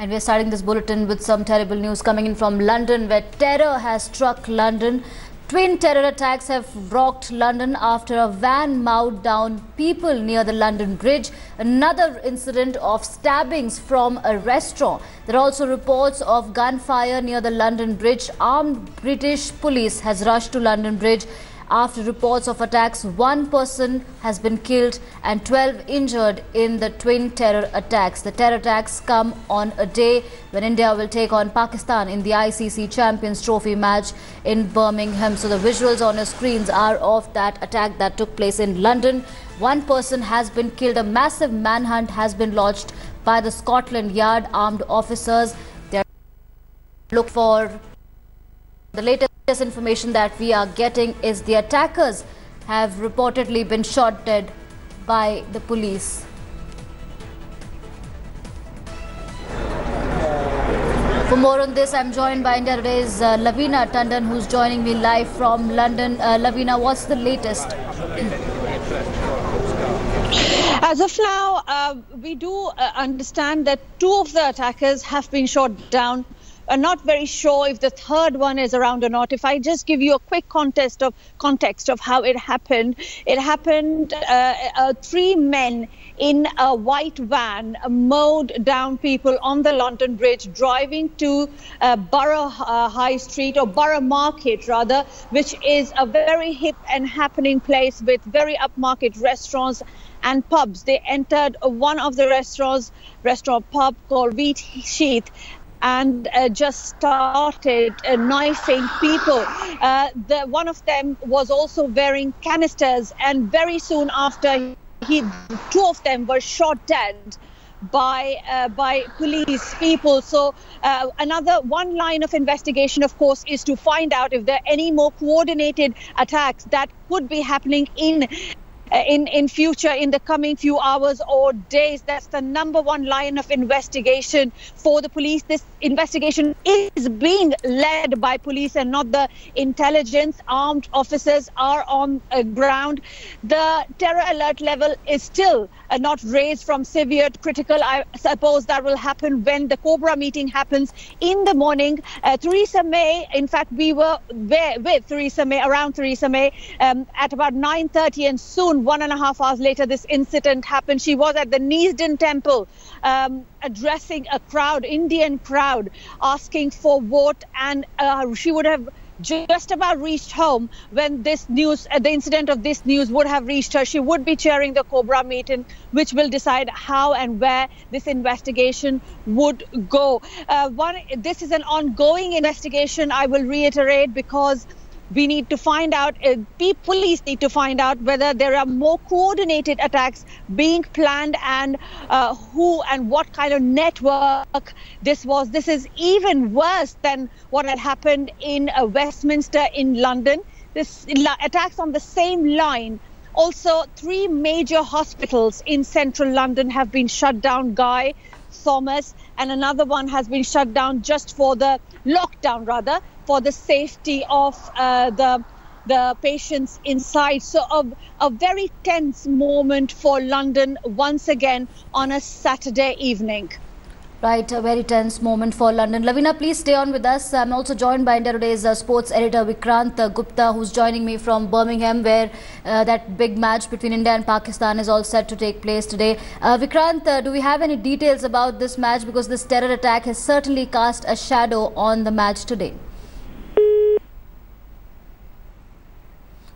And we're starting this bulletin with some terrible news coming in from London, where terror has struck London. Twin terror attacks have rocked London after a van mowed down people near the London Bridge. Another incident of stabbings from a restaurant. There are also reports of gunfire near the London Bridge. Armed British police has rushed to London Bridge. After reports of attacks, one person has been killed and 12 injured in the twin terror attacks. The terror attacks come on a day when India will take on Pakistan in the ICC Champions Trophy match in Birmingham. So the visuals on your screens are of that attack that took place in London. One person has been killed. A massive manhunt has been launched by the Scotland Yard armed officers. They are looking for the latest information that we are getting is the attackers have reportedly been shot dead by the police. For more on this, I'm joined by India Today's Lavina Tandon, who's joining me live from London. Lavina, what's the latest? As of now, we do understand that two of the attackers have been shot down. Not very sure if the third one is around or not. If I just give you a quick context of how it happened, three men in a white van mowed down people on the London Bridge, driving to Borough High Street, or Borough Market rather, which is a very hip and happening place with very upmarket restaurants and pubs. They entered one of the restaurant pub called Wheat Sheath, and just started knifing people. One of them was also wearing canisters, and very soon after, two of them were shot dead by police people. So another one line of investigation, of course, is to find out if there are any more coordinated attacks that could be happening in future, in the coming few hours or days. That's the number one line of investigation for the police. This investigation is being led by police and not the intelligence. Armed officers are on ground. The terror alert level is still not raised from severe to critical. I suppose that will happen when the Cobra meeting happens in the morning. Theresa May, in fact, we were there with Theresa May, around Theresa May, at about 9:30, and soon, 1.5 hours later, this incident happened. She was at the Neasden Temple addressing a crowd, Indian crowd, asking for vote, and she would have just about reached home when this news, the incident of this news would have reached her. She would be chairing the Cobra meeting, which will decide how and where this investigation would go. This is an ongoing investigation, I will reiterate, because we need to find out, police need to find out whether there are more coordinated attacks being planned, and who and what kind of network this was. This is even worse than what had happened in Westminster in London. This attacks on the same line. Also, three major hospitals in central London have been shut down, Guy, Thomas, and another one has been shut down just for the lockdown, rather, for the safety of the patients inside. So a very tense moment for London once again on a Saturday evening. Right, a very tense moment for London. Lavina, please stay on with us. I'm also joined by India Today's sports editor Vikrant Gupta, who's joining me from Birmingham, where that big match between India and Pakistan is all set to take place today. Vikrant, do we have any details about this match? Because this terror attack has certainly cast a shadow on the match today.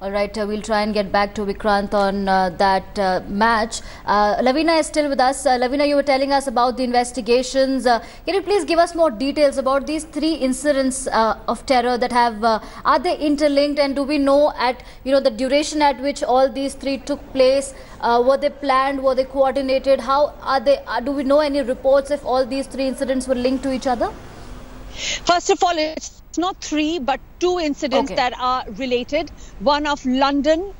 All right, we'll try and get back to Vikrant on that match. Lavina is still with us. Lavina, you were telling us about the investigations. Can you please give us more details about these three incidents of terror that have, are they interlinked, and do we know the duration at which all these three took place? Were they planned? Were they coordinated? How are they? Do we know any reports if all these three incidents were linked to each other? First of all, it's not three, but two incidents that are related. One of London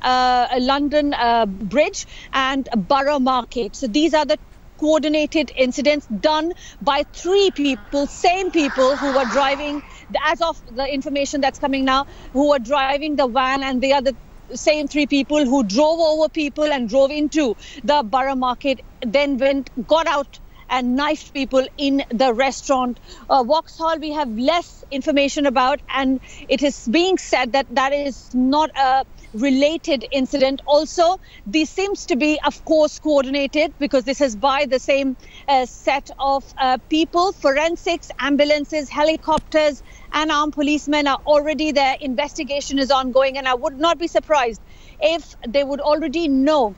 Bridge and Borough Market. So these are the coordinated incidents done by three people, same people who were driving, as of the information that's coming now, who were driving the van, and they are the same three people who drove over people and drove into the Borough Market, then got out and knifed people in the restaurant. Vauxhall, we have less information about, and it is being said that that is not a related incident. Also, this seems to be, of course, coordinated because this is by the same set of people. Forensics, ambulances, helicopters and armed policemen are already there. Investigation is ongoing, and I would not be surprised if they would already know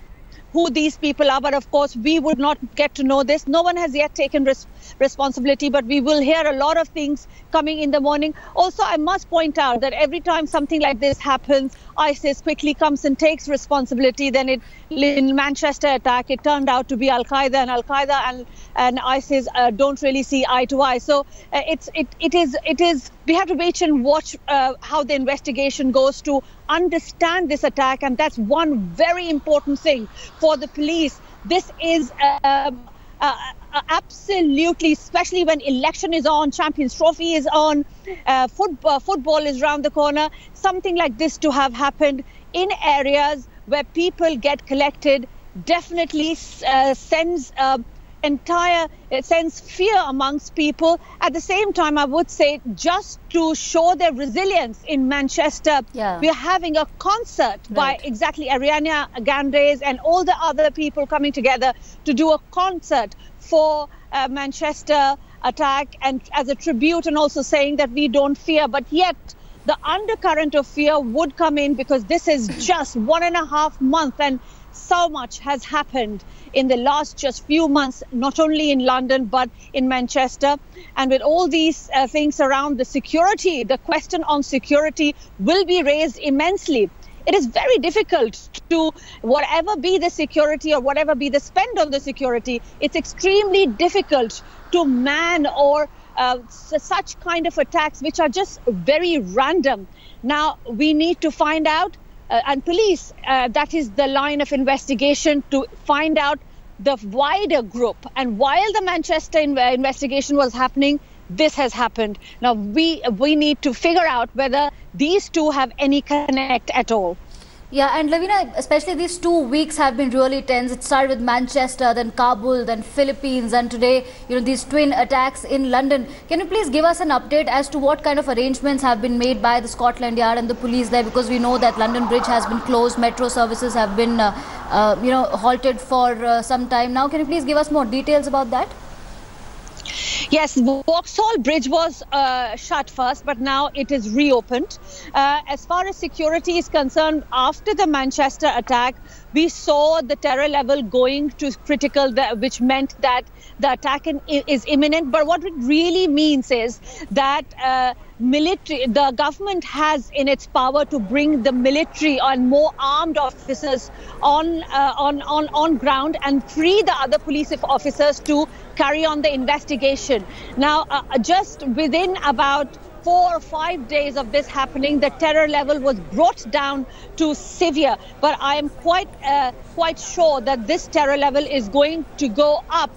who these people are. But of course, we would not get to know this. No one has yet taken responsibility, but we will hear a lot of things coming in the morning. Also, I must point out that every time something like this happens, ISIS quickly comes and takes responsibility. Then in Manchester attack, it turned out to be Al-Qaeda, and Al-Qaeda and ISIS don't really see eye to eye. So it is we have to wait and watch how the investigation goes to understand this attack, and that's one very important thing for the police. This is absolutely, especially when election is on, Champions Trophy is on, football is around the corner, something like this to have happened in areas where people get collected definitely sends fear amongst people. At the same time, I would say, just to show their resilience in Manchester, we are having a concert by exactly Ariana Grande and all the other people coming together to do a concert for Manchester attack, and as a tribute, and also saying that we don't fear. But yet the undercurrent of fear would come in, because this is just 1.5 months and so much has happened in the last just few months, not only in London, but in Manchester. And with all these things around the security, the question on security will be raised immensely. It is very difficult to, whatever be the security or whatever be the spend on the security, it's extremely difficult to man or such kind of attacks, which are just very random. Now, we need to find out, and police, that is the line of investigation, to find out the wider group. And while the Manchester investigation was happening, this has happened. Now, we need to figure out whether these two have any connect at all. Yeah, and Lavina, especially these 2 weeks have been really tense. It started with Manchester, then Kabul, then Philippines, and today, these twin attacks in London. Can you please give us an update as to what kind of arrangements have been made by the Scotland Yard and the police there? Because we know that London Bridge has been closed, metro services have been, halted for some time now. Can you please give us more details about that? Yes, Vauxhall Bridge was shut first, but now it is reopened. As far as security is concerned, after the Manchester attack, we saw the terror level going to critical, which meant that the attack is imminent. But what it really means is that the government has in its power to bring the military and more armed officers on ground and free the other police officers to carry on the investigation. Now, just within about 4 or 5 days of this happening, the terror level was brought down to severe. But I am quite sure that this terror level is going to go up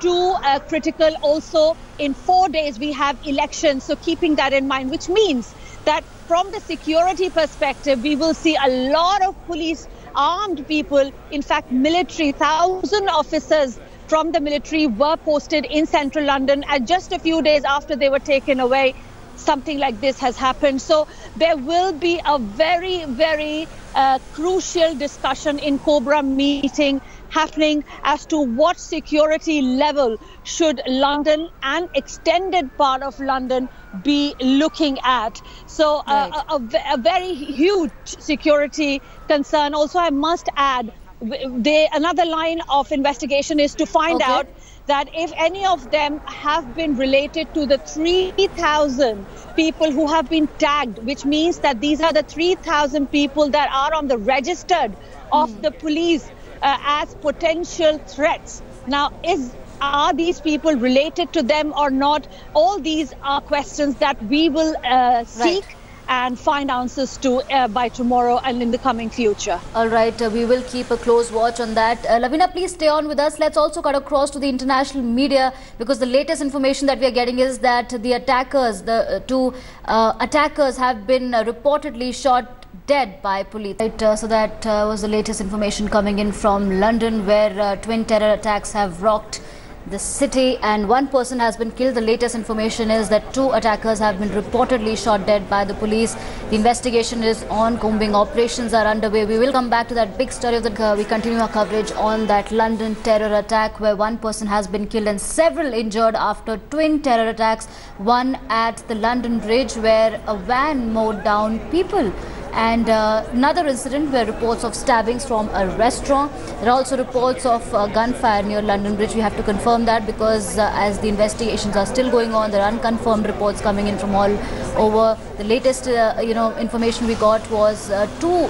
to critical. Also, in 4 days we have elections, so keeping that in mind, which means that from the security perspective, we will see a lot of police, armed people, in fact military. 1,000 officers from the military were posted in central London, and just a few days after they were taken away, something like this has happened. So there will be a very, very crucial discussion in Cobra meeting happening as to what security level should London and extended part of London be looking at. So a very huge security concern. Also, I must add, another line of investigation is to find out that if any of them have been related to the 3,000 people who have been tagged, which means that these are the 3,000 people that are on the registered of the police as potential threats. Now, are these people related to them or not? All these are questions that we will seek and find answers to by tomorrow and in the coming future. All right, we will keep a close watch on that. Lavina, please stay on with us. Let's also cut across to the international media, because the latest information that we are getting is that the attackers, the two attackers, have been reportedly shot dead by police. Right, so that was the latest information coming in from London, where twin terror attacks have rocked the city, and one person has been killed. The latest information is that 2 attackers have been reportedly shot dead by the police. The investigation is on. Combing operations are underway. We will come back to that big story of the we continue our coverage on that London terror attack where one person has been killed and several injured after twin terror attacks. One at the London Bridge where a van mowed down people, and another incident where reports of stabbings from a restaurant. There are also reports of gunfire near London Bridge. We have to confirm that because as the investigations are still going on, there are unconfirmed reports coming in from all over. The latest information we got was 2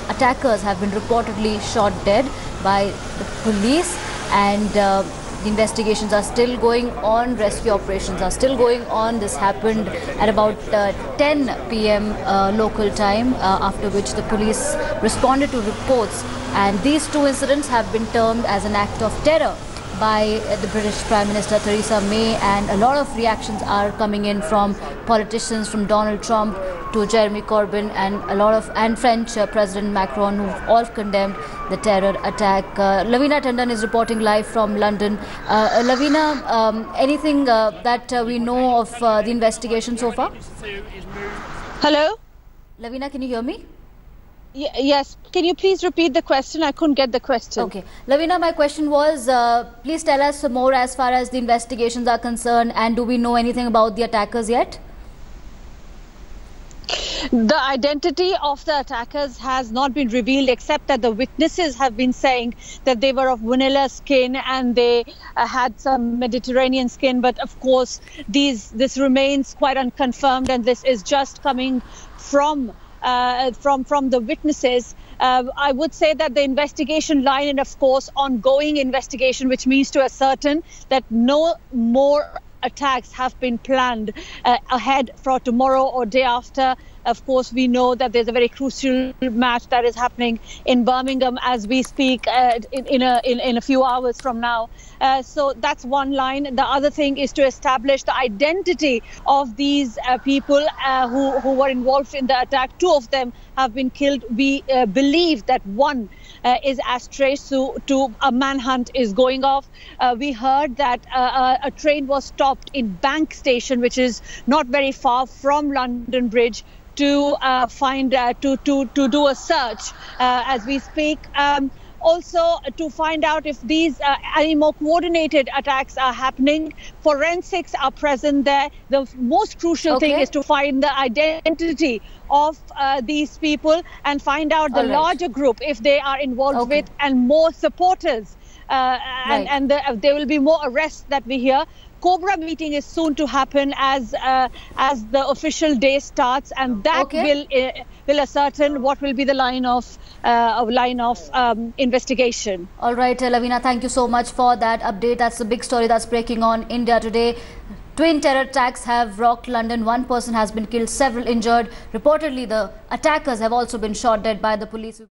attackers have been reportedly shot dead by the police, and the investigations are still going on, rescue operations are still going on. This happened at about 10 p.m. Local time, after which the police responded to reports. And these 2 incidents have been termed as an act of terror by the British Prime Minister Theresa May, and a lot of reactions are coming in from politicians, from Donald Trump to Jeremy Corbyn, and French President Macron, who all condemned the terror attack. Lavina Tandon is reporting live from London. Lavina, anything that we know of the investigation so far? Hello? Lavina, can you hear me? Yes. Can you please repeat the question? I couldn't get the question. Okay. Lavina, my question was, please tell us more as far as the investigations are concerned, and do we know anything about the attackers yet? The identity of the attackers has not been revealed, except that the witnesses have been saying that they were of vanilla skin and they had some Mediterranean skin. But of course, this remains quite unconfirmed, and this is just coming from the witnesses. I would say that the investigation line, and of course ongoing investigation, which means to ascertain that no more attacks have been planned ahead for tomorrow or day after. Of course, we know that there's a very crucial match that is happening in Birmingham as we speak in a few hours from now. So that's one line. The other thing is to establish the identity of these people who were involved in the attack. 2 of them have been killed. We believe that one is astray, so a manhunt is going off. We heard that a train was stopped in Bank Station, which is not very far from London Bridge, to do a search as we speak. Also, to find out if these any more coordinated attacks are happening. Forensics are present there. The most crucial thing is to find the identity of these people and find out the larger group, if they are involved with, and more supporters. And there will be more arrests that we hear. Cobra meeting is soon to happen as the official day starts, and that will ascertain what will be the line of investigation. All right, Lavina, thank you so much for that update. That's the big story that's breaking on India today. Twin terror attacks have rocked London. One person has been killed, several injured. Reportedly, the attackers have also been shot dead by the police.